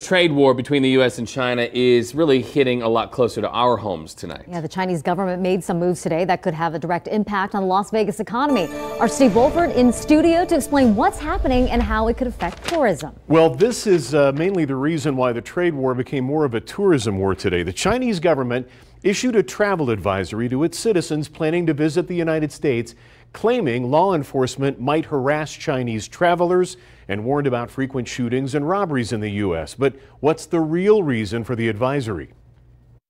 Trade war between the U.S. and China is really hitting a lot closer to our homes tonight. Yeah, the Chinese government made some moves today that could have a direct impact on the Las Vegas economy. Our Steve Wolford in studio to explain what's happening and how it could affect tourism. Well, this is mainly the reason why the trade war became more of a tourism war today. The Chinese government issued a travel advisory to its citizens planning to visit the United States, claiming law enforcement might harass Chinese travelers and warned about frequent shootings and robberies in the U.S. But what's the real reason for the advisory?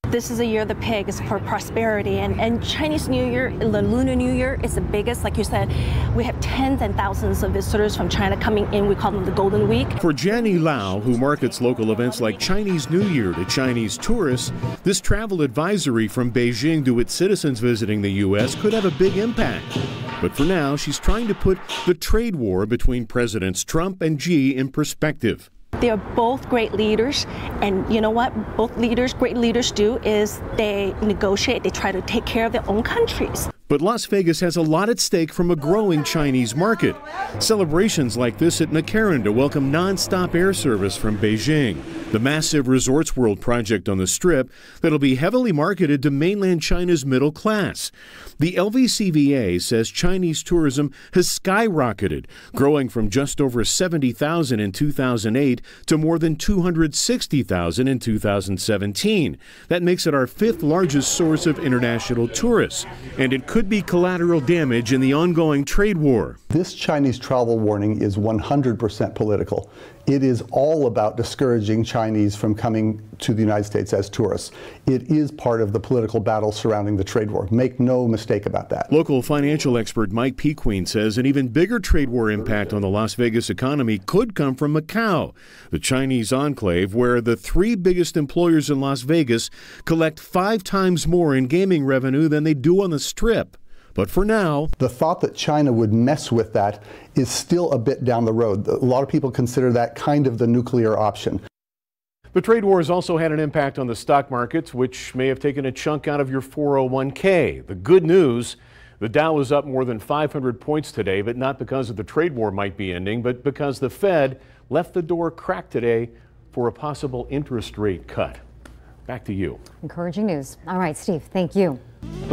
This is a year of the pig, is for prosperity, and Chinese New Year, the Lunar New Year, is the biggest. Like you said, we have tens and thousands of visitors from China coming in. We call them the Golden Week. For Jenny Lau, who markets local events like Chinese New Year to Chinese tourists, this travel advisory from Beijing to its citizens visiting the U.S. could have a big impact. But for now, she's trying to put the trade war between Presidents Trump and Xi in perspective. They are both great leaders, and you know what great leaders do is they negotiate, they try to take care of their own countries. But Las Vegas has a lot at stake from a growing Chinese market. Celebrations like this at McCarran to welcome non-stop air service from Beijing. The massive Resorts World project on the Strip that'll be heavily marketed to mainland China's middle class. The LVCVA says Chinese tourism has skyrocketed, growing from just over 70,000 in 2008 to more than 260,000 in 2017. That makes it our fifth largest source of international tourists, and it could be collateral damage in the ongoing trade war. This Chinese travel warning is 100% political. It is all about discouraging Chinese from coming to the United States as tourists. It is part of the political battle surrounding the trade war. Make no mistake about that. Local financial expert Mike Pequeen says an even bigger trade war impact on the Las Vegas economy could come from Macau, the Chinese enclave where the three biggest employers in Las Vegas collect 5 times more in gaming revenue than they do on the Strip. But for now, the thought that China would mess with that is still a bit down the road. A lot of people consider that kind of the nuclear option. The trade war has also had an impact on the stock markets, which may have taken a chunk out of your 401k. The good news, the Dow is up more than 500 points today, but not because of the trade war might be ending, but because the Fed left the door cracked today for a possible interest rate cut. Back to you. Encouraging news. All right, Steve, thank you.